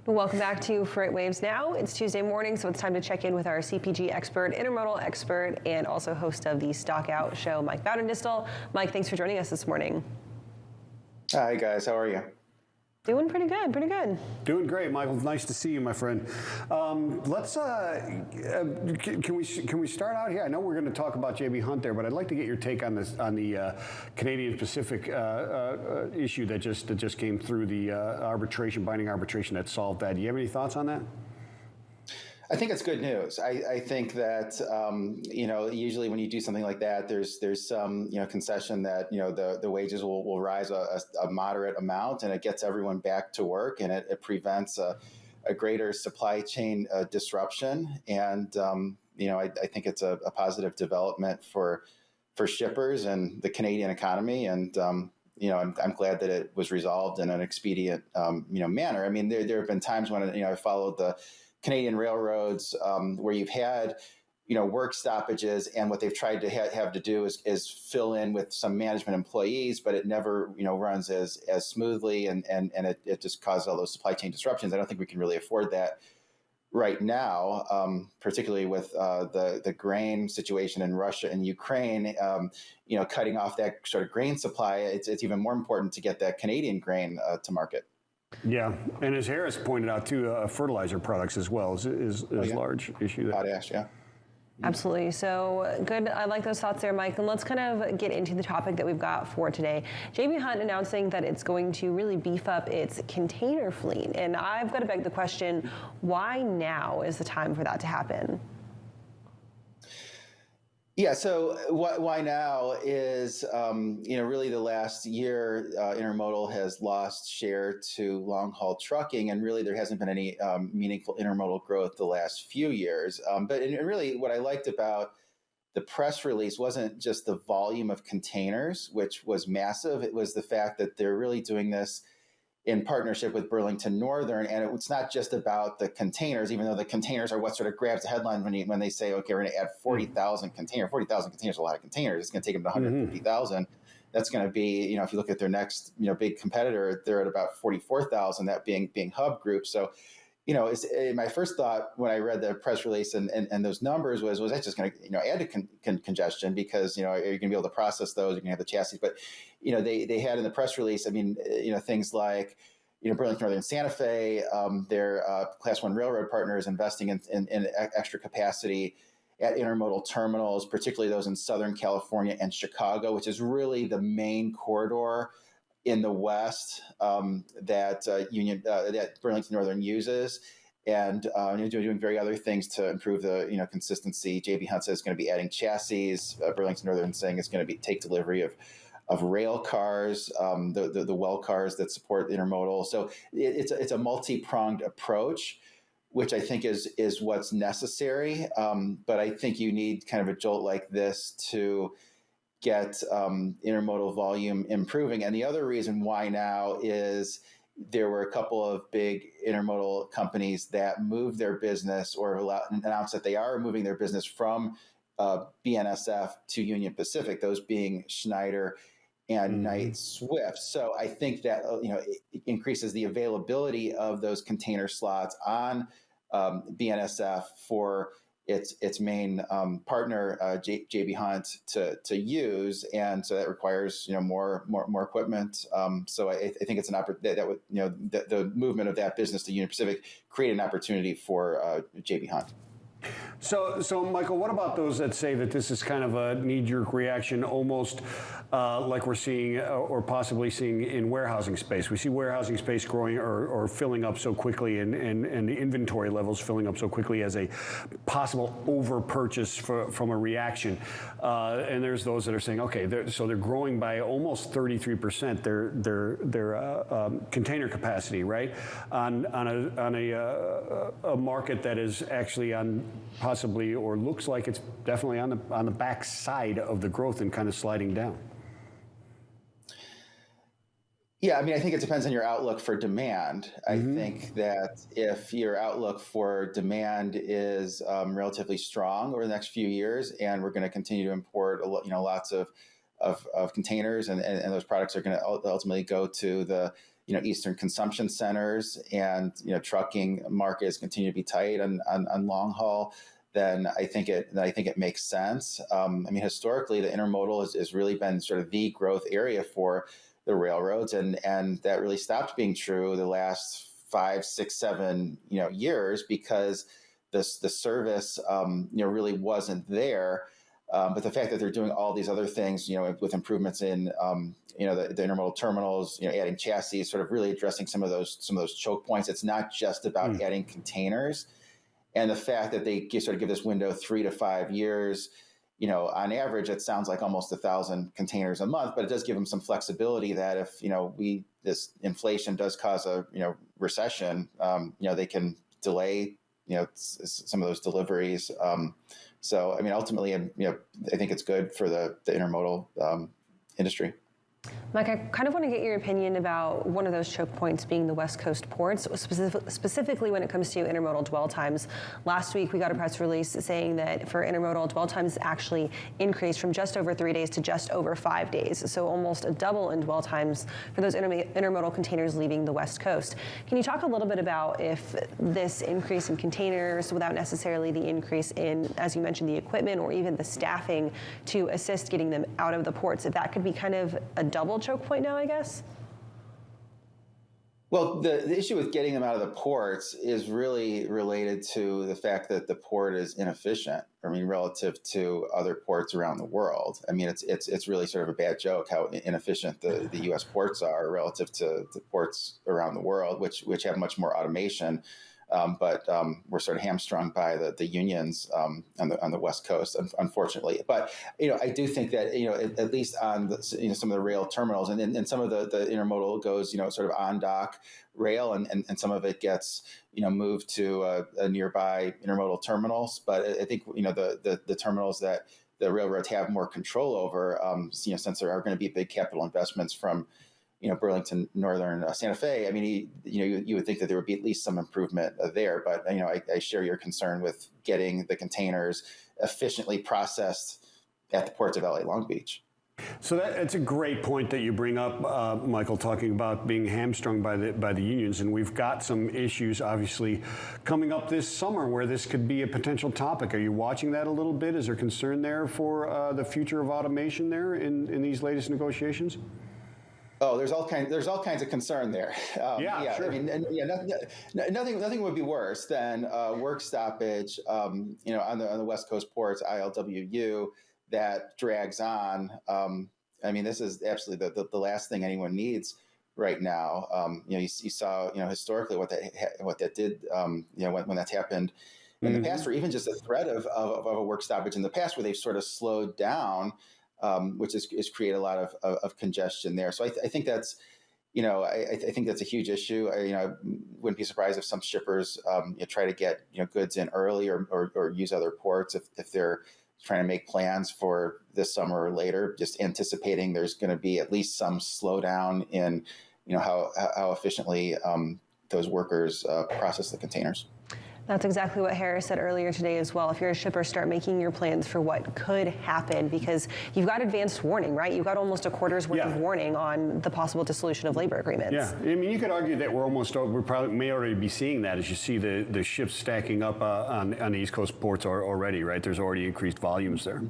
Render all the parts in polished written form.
Welcome back to Freight Waves Now. It's Tuesday morning, so it's time to check in with our CPG expert, intermodal expert, and also host of the Stock Out show, Mike Bowden-Distel. Mike, thanks for joining us this morning. Hi, guys. How are you? Doing pretty good, pretty good. Doing great, Michael. Nice to see you, my friend. Let's can we start out here? I know we're going to talk about JB Hunt there, but I'd like to get your take on this the Canadian Pacific issue that just came through, the binding arbitration that solved that. Do you have any thoughts on that? I think it's good news. I think that usually when you do something like that, there's some concession that the wages will rise a moderate amount, and it gets everyone back to work, and it prevents a greater supply chain disruption. And I think it's a positive development for shippers and the Canadian economy. And I'm glad that it was resolved in an expedient manner. I mean, there have been times when I followed the Canadian railroads where you've had work stoppages, and what they've tried to have to do is fill in with some management employees, but it never runs as smoothly, and it just causes all those supply chain disruptions. I don't think we can really afford that right now, particularly with the grain situation in Russia and Ukraine. Cutting off that sort of grain supply, it's even more important to get that Canadian grain to market. Yeah, and as Harris pointed out too, fertilizer products as well is large issue there. Potash, yeah. Absolutely. So good. I like those thoughts there, Mike. And let's kind of get into the topic that we've got for today. JB Hunt announcing that it's going to really beef up its container fleet. And I've got to beg the question, why now is the time for that to happen? Yeah, so why now is, really the last year, intermodal has lost share to long-haul trucking, and really there hasn't been any meaningful intermodal growth the last few years. But really what I liked about the press release wasn't just the volume of containers, which was massive. It was the fact that they're really doing this in partnership with Burlington Northern, and it's not just about the containers, even though the containers are what sort of grabs the headline when they say, okay, we're going to add 40,000 containers. 40,000 containers is a lot of containers. It's going to take them to 150,000. That's going to be, if you look at their next, big competitor, they're at about 44,000. That being Hub Group. So, my first thought when I read the press release and those numbers was that just going to add to congestion, because are you going to be able to process those? You're going to have the chassis, but they had in the press release, things like Burlington Northern Santa Fe, their Class 1 railroad partners investing in extra capacity at intermodal terminals, particularly those in Southern California and Chicago, which is really the main corridor in the West that Burlington Northern uses, and doing very other things to improve the consistency. JB Hunt says it's going to be adding chassis. Burlington Northern saying it's going to take delivery of rail cars, the well cars that support intermodal. So it's a multi-pronged approach, which I think is what's necessary. But I think you need kind of a jolt like this to get intermodal volume improving. And the other reason why now is there were a couple of big intermodal companies that moved their business or announced that they are moving their business from BNSF to Union Pacific, those being Schneider and Knight Swift. So I think that it increases the availability of those container slots on BNSF for its main partner, JB Hunt, to use, and so that requires more equipment. So I think it's an opportunity that would the movement of that business to Union Pacific create an opportunity for JB Hunt. So Michael, what about those that say that this is kind of a knee-jerk reaction, almost like we're seeing or possibly seeing in warehousing space? We see warehousing space growing or filling up so quickly, and the inventory levels filling up so quickly as a possible over-purchase from a reaction. And there's those that are saying, okay, they're growing by almost 33% their container capacity, right, on a market that is actually on possibly, or looks like it's definitely on the back side of the growth and kind of sliding down. Yeah, I mean, I think it depends on your outlook for demand. I think that if your outlook for demand is relatively strong over the next few years, and we're going to continue to import lots of of containers, and those products are going to ultimately go to the eastern consumption centers, and trucking markets continue to be tight on long haul, then I think it makes sense. I mean, historically, the intermodal has really been sort of the growth area for the railroads, and that really stopped being true the last 5, 6, 7 years, because the service really wasn't there. But the fact that they're doing all these other things, with improvements in the intermodal terminals, adding chassis, sort of really addressing some of those choke points. It's not just about adding containers. And the fact that they sort of give this window 3 to 5 years, on average, it sounds like almost 1,000 containers a month, but it does give them some flexibility that if, this inflation does cause a, recession, they can delay, some of those deliveries. So, I mean, ultimately, I think it's good for the intermodal industry. Mike, I kind of want to get your opinion about one of those choke points being the West Coast ports, specifically when it comes to intermodal dwell times. Last week, we got a press release saying that for intermodal, dwell times actually increased from just over 3 days to just over 5 days. So almost a double in dwell times for those intermodal containers leaving the West Coast. Can you talk a little bit about if this increase in containers, without necessarily the increase in, as you mentioned, the equipment or even the staffing to assist getting them out of the ports, if that could be kind of a double choke point now, I guess? Well, the issue with getting them out of the ports is really related to the fact that the port is inefficient. I mean, relative to other ports around the world. I mean, it's really sort of a bad joke how inefficient the U.S. ports are relative to the ports around the world, which have much more automation. But we're sort of hamstrung by the unions on the West Coast, unfortunately. But I do think that at least on some of the rail terminals, and some of the intermodal goes sort of on dock rail, and some of it gets moved to a nearby intermodal terminals. But I think the terminals that the railroads have more control over, since there are going to be big capital investments from Burlington, Northern Santa Fe. I mean, you would think that there would be at least some improvement there. But I share your concern with getting the containers efficiently processed at the ports of LA Long Beach. So that's a great point that you bring up, Michael, talking about being hamstrung by the unions, and we've got some issues obviously coming up this summer where this could be a potential topic. Are you watching that a little bit? Is there concern there for the future of automation there in these latest negotiations? Oh, there's all kinds of concern there. Sure. I mean, nothing would be worse than work stoppage, on the West Coast ports, ILWU, that drags on. I mean, this is absolutely the last thing anyone needs right now. You saw, historically what that did, when that's happened in the past, or even just a threat of a work stoppage in the past, where they've sort of slowed down. Which is create a lot of congestion there. So I think that's, I think that's a huge issue. I wouldn't be surprised if some shippers try to get goods in early or use other ports if they're trying to make plans for this summer or later, just anticipating there's going to be at least some slowdown in how efficiently those workers process the containers. That's exactly what Harris said earlier today as well. If you're a shipper, start making your plans for what could happen, because you've got advanced warning, right? You've got almost a quarter's worth of warning on the possible dissolution of labor agreements. Yeah, I mean, you could argue that we probably may already be seeing that as you see the ships stacking up on the East Coast ports already, right? There's already increased volumes there.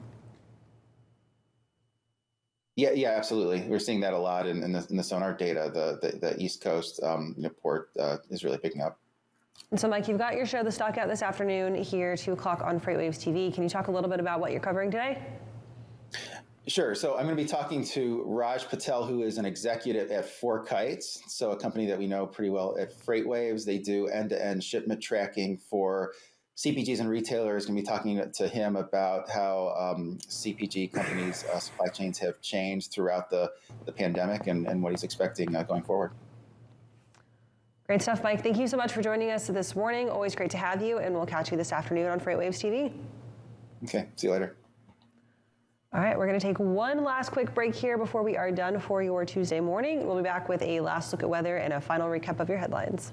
Yeah, absolutely. We're seeing that a lot in the sonar data. The East Coast port is really picking up. And so, Mike, you've got your show, The Stockout, this afternoon here, 2 o'clock on FreightWaves TV. Can you talk a little bit about what you're covering today? Sure. So I'm going to be talking to Raj Patel, who is an executive at Four Kites, so a company that we know pretty well at FreightWaves. They do end-to-end shipment tracking for CPGs and retailers. Going to be talking to him about how CPG companies' supply chains have changed throughout the pandemic and what he's expecting going forward. Great stuff, Mike. Thank you so much for joining us this morning. Always great to have you, and we'll catch you this afternoon on FreightWaves TV. Okay, see you later. All right, we're going to take one last quick break here before we are done for your Tuesday morning. We'll be back with a last look at weather and a final recap of your headlines.